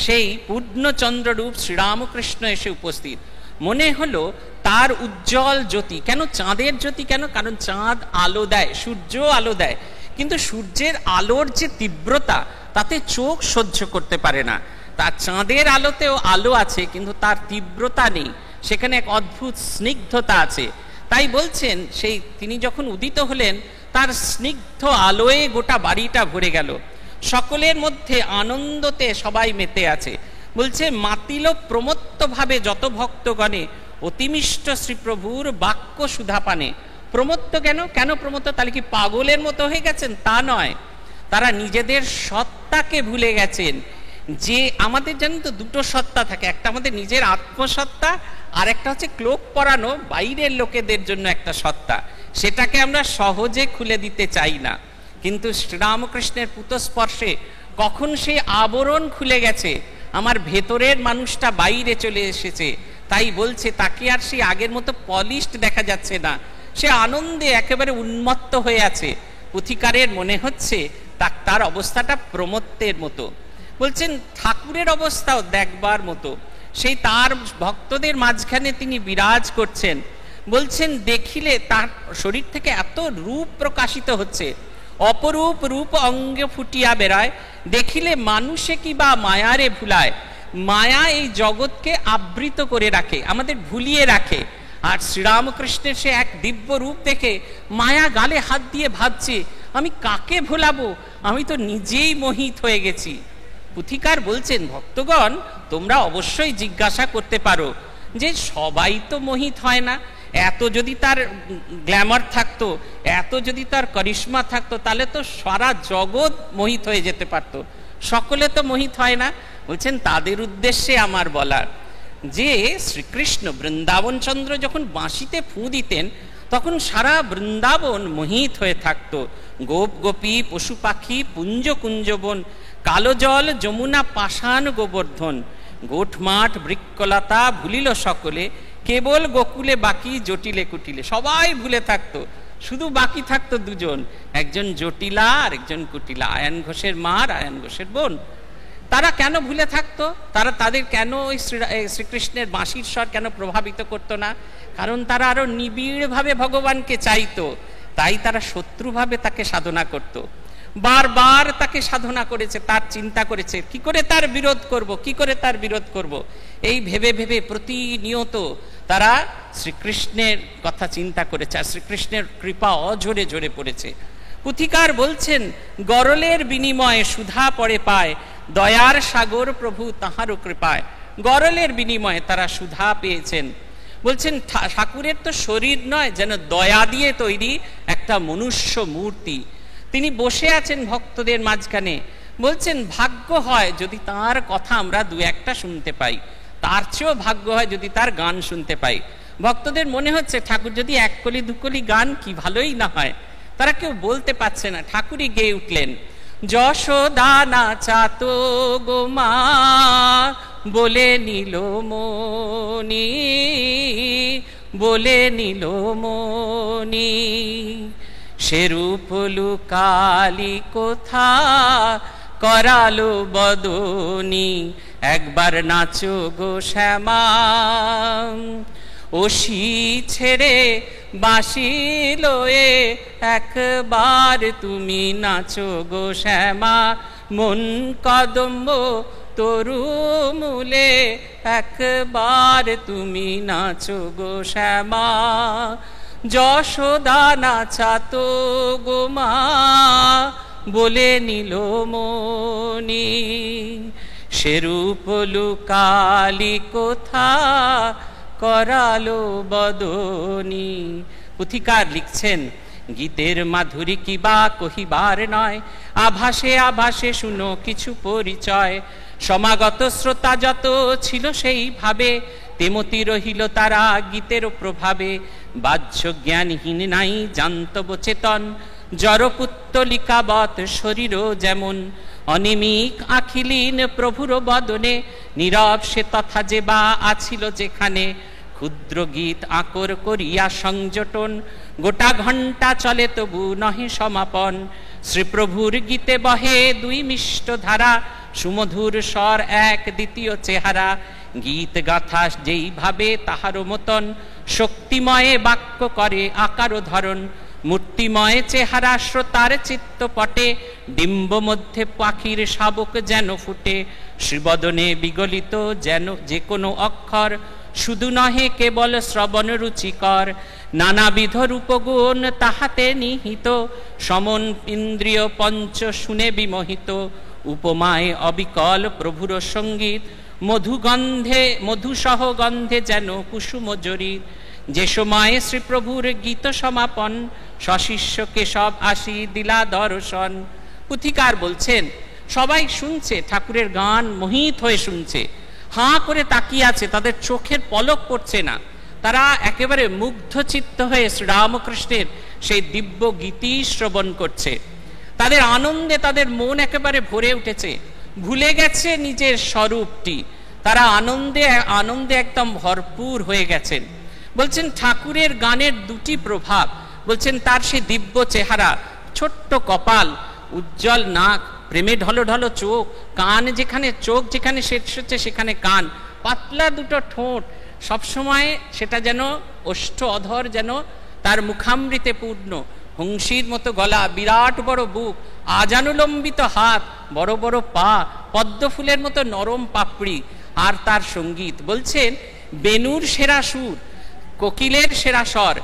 সেই পূর্ণচন্দ্র রূপ শ্রীরামকৃষ্ণ এসে উপস্থিত। মনে হলো তার উজ্জ্বল জ্যোতি, কেন চাঁদের জ্যোতি কেন? কারণ চাঁদ আলো দেয়, সূর্য আলো দেয়, কিন্তু সূর্যের আলোর যে তীব্রতা তাতে চোখ সহ্য করতে পারে না। তার চাঁদের আলোতেও আলো আছে, কিন্তু তার তীব্রতা নেই, সেখানে এক অদ্ভুত স্নিগ্ধতা আছে। তাই বলছেন সেই তিনি যখন উদিত হলেন, তার স্নিগ্ধ আলোয় গোটা বাড়িটা ভরে গেল। সকলের মধ্যে আনন্দতে সবাই মেতে আছে। বলছে মাতিল প্রমত্ত ভাবে যত ভক্তগণে, অতিমিষ্ট শ্রীপ্রভুর বাক্য সুধাপানে। প্রমত্ত কেন প্রমত্ত? তাহলে কি পাগলের মতো হয়ে গেছেন? তা নয়, তারা নিজেদের সত্তাকে ভুলে গেছেন। যে আমাদের জানেন তো দুটো সত্তা থাকে, একটা আমাদের নিজের আত্মসত্তা, আর একটা হচ্ছে ক্লোক পরানো বাইরের লোকেদের জন্য একটা সত্তা। সেটাকে আমরা সহজে খুলে দিতে চাই না, কিন্তু শ্রীরামকৃষ্ণের পুতস্পর্শে কখন সেই আবরণ খুলে গেছে, আমার ভেতরের মানুষটা বাইরে চলে এসেছে। তাই বলছে তাকে আর সেই আগের মতো পলিশড দেখা যাচ্ছে না, সে আনন্দে একেবারে উন্মত্ত হয়ে আছে। পুথিকারের মনে হচ্ছে তার অবস্থাটা প্রমত্তের মতো। বলছেন ঠাকুরের অবস্থাও দেখবার মতো, সেই তার ভক্তদের মাঝখানে তিনি বিরাজ করছেন। বলছেন দেখিলে তার শরীর থেকে এত রূপ প্রকাশিত হচ্ছে, অপরূপ রূপ অঙ্গে ফুটিয়া বেড়ায়, দেখিলে মানুষে কি বা মায়ারে ভুলায়। মায়া এই জগৎকে আবৃত করে রাখে, আমাদের ভুলিয়ে রাখে। আর শ্রীরামকৃষ্ণের সে এক দিব্য রূপ দেখে মায়া গালে হাত দিয়ে ভাবছে আমি কাকে ভোলাবো, আমি তো নিজেই মোহিত হয়ে গেছি। পুথিকার বলছেন ভক্তগণ তোমরা অবশ্যই জিজ্ঞাসা করতে পারো যে সবাই তো মোহিত হয় না। এত যদি তার গ্ল্যামার থাকতো, এত যদি তার করিশ্মা থাকতো, তাহলে তো সারা জগৎ মোহিত হয়ে যেতে পারতো। সকলে তো মোহিত হয় না। বলছেন তাদের উদ্দেশ্যে আমার বলার যে শ্রীকৃষ্ণ বৃন্দাবন চন্দ্র যখন বাঁশিতে ফুঁ দিতেন তখন সারা বৃন্দাবন মোহিত হয়ে থাকতো। গোপ গোপী পশু পাখি পুঞ্জ কুঞ্জবন, কালো জল যমুনা পাষাণ গোবর্ধন, গোঠমাঠ বৃক্ষলতা ভুলিল সকলে, কেবল গোকুলে বাকি জটিলে কুটিলে। সবাই ভুলে থাকতো, শুধু বাকি থাকতো দুজন, একজন জটিলা আর একজন কুটিলা, আয়ন ঘোষের মা আর আয়ন ঘোষের বোন। তারা কেন ভুলে থাকতো? তাদের কেন ওই শ্রীকৃষ্ণের বাঁশির স্বর কেন প্রভাবিত করতো না? কারণ তারা আরো নিবিড়ভাবে ভগবানকে চাইতো, তাই তারা শত্রুভাবে তাকে সাধনা করত। বারবার তাকে সাধনা করেছে, তার চিন্তা করেছে কি করে তার বিরোধ করব, কি করে তার বিরোধ করব, এই ভেবে ভেবে প্রতিনিয়ত তারা শ্রীকৃষ্ণের কথা চিন্তা করেছে। আর শ্রীকৃষ্ণের কৃপা অঝরে ঝরে পড়েছে। পুথিকার বলছেন গরলের বিনিময়ে সুধা পড়ে পায়, দয়ার সাগর প্রভু তাহারও কৃপায়। গরলের বিনিময়ে তারা সুধা পেয়েছেন। বলছেন ঠাকুরের তো শরীর নয়, যেন দয়া দিয়ে তৈরি একটা মনুষ্য মূর্তি। তিনি বসে আছেন ভক্তদের মাঝখানে। বলছেন ভাগ্য হয় যদি তার কথা আমরা দু একটা শুনতে পাই, তার চেয়েও ভাগ্য হয় যদি তার গান শুনতে পাই। ভক্তদের মনে হচ্ছে ঠাকুর যদি এক কলি দুকলি গান কি ভালোই না হয়। তারা কেউ বলতে পারছে না, ঠাকুরই গেয়ে উঠলেন যশোদা নাচাতো গো মা বলে নিল মনি, বলে নিল মনি, সেরূপ লুকালি কোথা করালো বদনি, একবার নাচো গো শ্যামা। ওশি ছেড়ে বাঁশি লয়ে একবার তুমি নাচো গো শ্যামা, মন কদম্ব তরু মূলে একবার তুমি নাচো গো শ্যামা। যশোদা নাচাতো গো মা বলে নিল মনি, সেরূপ লুকালি কোথা করালো বদনি। পুথিকার লিখছেন গীতের মাধুরী কি বা কহিবার নয়, আভাসে আভাসে শুনো কিছু পরিচয়। সমাগত শ্রোতা যত ছিল সেই ভাবে, তেমতি রহিল তারা গীতের প্রভাবে। বাহ্য জ্ঞানহীন নাই জান্তব চেতন, জড়পুত্তলিকাবৎ শরীরও যেমন। অনিমিক আখিলীন প্রভুর বদনে, নীরব সে তথা যে বা আছিল যেখানে। ক্ষুদ্র গীত আকর করিয়া সংযটন, গোটা ঘণ্টা চলে তবু নহে সমাপন। শ্রীপ্রভুর গীতে বহে দুই মিষ্ট ধারা, সুমধুর স্বর এক দ্বিতীয় চেহারা। গীত গাথা যেইভাবে তাহারও মতন, শক্তিময়ে বাক্য করে আকার ধরন। মূর্তিময় চেহারা শ্রোতার চিত্তপটে, ডিম্ব মধ্যে পাখির শাবক যেন ফুটে। শ্রীবদনে বিগলিত যেন যে কোনো অক্ষর, শুধু নহে কেবল শ্রবণ রুচিকর। নানাবিধ রূপগুণ তাহাতে নিহিত, সমন ইন্দ্রিয় পঞ্চ শুনে বিমোহিত। উপমায় অবিকল প্রভুর সঙ্গীত, মধুগন্ধে মধুসহ গন্ধে যেন কুসুম জরি। যে সময় শ্রীপ্রভুর গীত সমাপন, সশিষ্যকে সব আসি দিলা দর্শন। পুথিকার বলছেন সবাই শুনছে, ঠাকুরের গান মোহিত হয়ে শুনছে, হাঁ করে তাকিয়ে আছে, তাদের চোখের পলক পড়ছে না। তারা একেবারে মুগ্ধচিত্ত হয়ে শ্রীরামকৃষ্ণের সেই দিব্য গীতি শ্রবণ করছে। তাদের আনন্দে তাদের মন একেবারে ভরে উঠেছে, ভুলে গেছে নিজের স্বরূপটি। তারা আনন্দে আনন্দে একদম ভরপুর হয়ে গেছেন। বলছেন ঠাকুরের গানের দুটি প্রভাব, বলছেন তার সেই দিব্য চেহারা, ছোট্ট কপাল, উজ্জ্বল নাক, প্রেমে ঢলো ঢলো চোখ, কান যেখানে, চোখ যেখানে শেষ হচ্ছে সেখানে কান, পাতলা দুটো ঠোঁট, সবসময় সেটা যেন ওষ্ঠ অধর যেন তার মুখামৃতে পূর্ণ, হংসীর মতো গলা, বিরাট বড় বুক, আজানুলম্বিত হাত, বড় বড় পা, পদ্ম ফুলের মতো নরম পাপড়ি, আর তার সঙ্গীত। বলছেন বেণুর সেরা সুর, কোকিলের সেরা স্বর,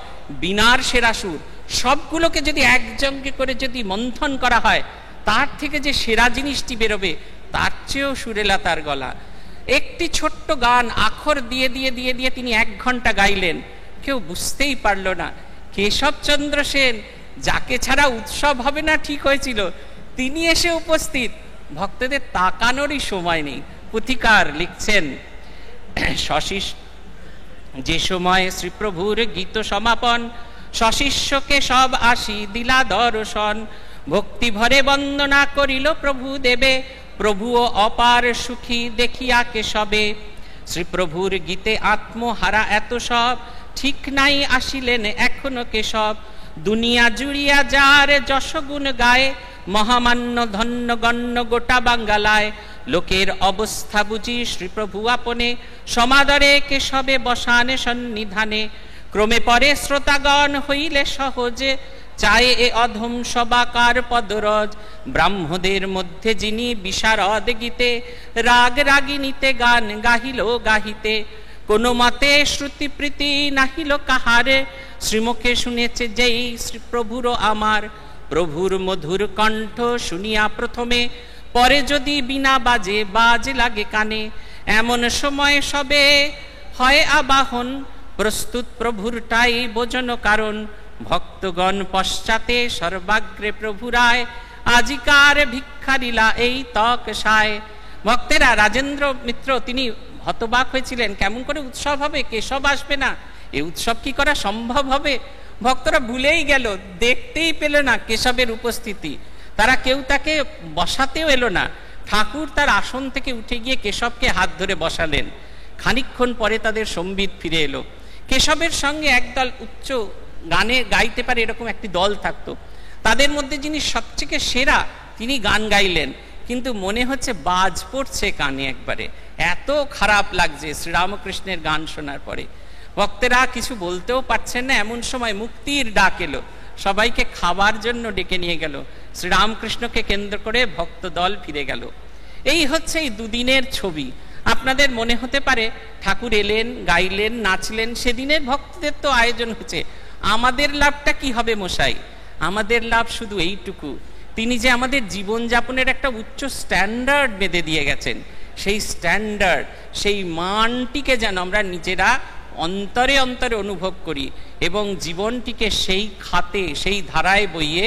বীণার সেরা সুর, সবগুলোকে যদি একসঙ্গে করে যদি মন্থন করা হয়, তার থেকে যে সেরা জিনিসটি বেরোবে তার চেয়েও সুরেলা তার গলা। একটি ছোট্ট গান আখর দিয়ে দিয়ে দিয়ে দিয়ে তিনি 1 ঘন্টা গাইলেন, কেউ বুঝতেই পারল না। কেশবচন্দ্র সেন, যাকে ছাড়া উৎসব হবে না ঠিক হয়েছিল, তিনি এসে উপস্থিত, ভক্তদের তাকানোরই সময় নেই। পুথিকার লিখছেন যে সময় শ্রীপ্রভুর গীত সমাপন, সশিষ্যকে সব আসি দিলা দর্শন। ভক্তি ভরে বন্দনা করিল প্রভু দেবে, প্রভুও অপার সুখী দেখিয়া কেশবে। শ্রীপ্রভুর গীতে আত্মহারা এত সব, ঠিক নাই আসিলেন এখনো কেশব। দুনিয়া জুড়িয়া যার যশগুণ গায়ে, মহামান্য ধন্য গণ্য গোটা বাঙ্গালায়। লোকের অবস্থা বুঝি শ্রীপ্রভু আপনে, সমাদরে কেশবে বসানে সন্নিধানে। ক্রমে পরে শ্রোতাগণ হইলে সহজে, চায়ে এ অধম সবাকার পদরজ। ব্রাহ্মদের মধ্যে যিনি বিশারদ গীতে, রাগ রাগিনীতে গান গাহিল গাহিতে। কোন মতে শ্রুতি প্রীতি নাহিল কাহারে, শ্রীমুখে শুনেছে যেই শ্রীপ্রভুর আমার। প্রভুর মধুর কণ্ঠ শুনিয়া প্রথমে, পরে যদি বিনা বাজে বাজ লাগে কানে। এমন সময় সবে হয় আবাহন, প্রস্তুত প্রভুরটাই বোঝন কারণ। ভক্তগণ পশ্চাতে সর্বাগ্রে প্রভুরায়, আজিকার ভিক্ষারিলা এই তক সায়। ভক্তেরা, রাজেন্দ্র মিত্র তিনি হতবাক হয়েছিলেন, কেমন করে উৎসব হবে, কেশব আসবে না, এই উৎসব কি করা সম্ভব হবে? ভক্তরা ভুলেই গেল, দেখতেই পেল না কেশবের উপস্থিতি। তারা কেউ তাকে বসাতেও এলো না। ঠাকুর তার আসন থেকে উঠে গিয়ে কেশবকে হাত ধরে বসালেন। খানিকক্ষণ পরে তাদের সম্বিত ফিরে এলো। কেশবের সঙ্গে একদল উচ্চ গানে গাইতে পারে এরকম একটি দল থাকতো, তাদের মধ্যে যিনি সবথেকে সেরা তিনি গান গাইলেন, কিন্তু মনে হচ্ছে বাজ পড়ছে কানে, একবারে এত খারাপ লাগছে শ্রীরামকৃষ্ণের গান শোনার পরে। ভক্তেরা কিছু বলতেও পারছেন না। এমন সময় মুক্তির ডাক এলো, সবাইকে খাবার জন্য ডেকে নিয়ে গেল। শ্রীরামকৃষ্ণকে কেন্দ্র করে ভক্ত দল ফিরে গেল। এই হচ্ছে এই দুদিনের ছবি। আপনাদের মনে হতে পারে ঠাকুর এলেন, গাইলেন, নাচলেন, সেদিনের ভক্তদের তো আয়োজন হচ্ছে, আমাদের লাভটা কি হবে মশাই? আমাদের লাভ শুধু এইটুকু, তিনি যে আমাদের জীবনযাপনের একটা উচ্চ স্ট্যান্ডার্ড বেঁধে দিয়ে গেছেন, সেই স্ট্যান্ডার্ড, সেই মানটিকে যেন আমরা নিজেরা অন্তরে অন্তরে অনুভব করি এবং জীবনটিকে সেই খাতে, সেই ধারায় বইয়ে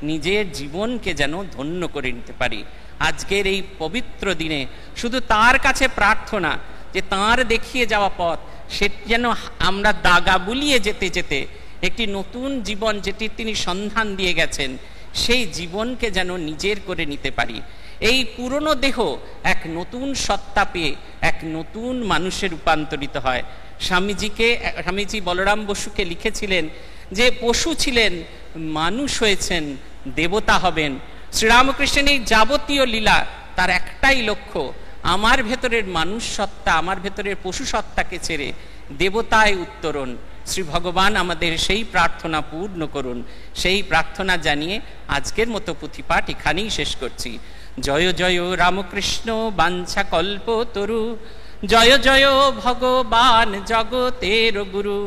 নিজের জীবনকে যেন ধন্য করে নিতে পারি। আজকের এই পবিত্র দিনে শুধু তার কাছে প্রার্থনা যে তাঁর দেখিয়ে যাওয়া পথ, সে যেন আমরা দাগা বুলিয়ে যেতে যেতে একটি নতুন জীবন যেটি তিনি সন্ধান দিয়ে গেছেন, সেই জীবনকে যেন নিজের করে নিতে পারি। এই পুরনো দেহ এক নতুন সত্তা পেয়ে এক নতুন মানুষে রূপান্তরিত হয়। স্বামীজি বলরাম বসুকে লিখেছিলেন যে পশু ছিলেন, মানুষ হয়েছেন, দেবতা হবেন। শ্রীরামকৃষ্ণের এই যাবতীয় লীলা তার একটাই লক্ষ্য, আমার ভেতরের মানুষ সত্তা, আমার ভেতরের পশু সত্তাকে ছেড়ে দেবতায় উত্তরণ। শ্রী ভগবান আমাদের সেই প্রার্থনা পূর্ণ করুন। সেই প্রার্থনা জানিয়ে আজকের মতো পুঁথিপাঠ এখানেই শেষ করছি। জয় জয় রামকৃষ্ণ বাঞ্ছা কল্প তরু, জয় জয় ভগবান জগতের গুরু।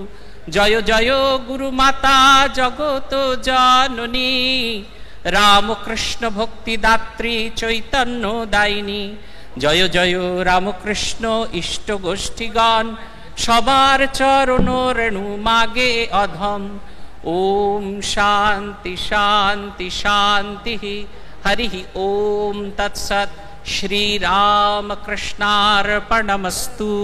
জয় জয় গুরু মাতা জগত জননী, রামকৃষ্ণ ভক্তিদাত্রী চৈতন্য দায়িনী। জয় জয় রামকৃষ্ণ ইষ্ট গোষ্ঠীগণ, সবার চরণ রেণু মাগে অধম। ওম শান্তি শান্তি শান্তি। হরি ওম তৎসৎ। শ্রীরামকৃষ্ণার্পণমস্তু।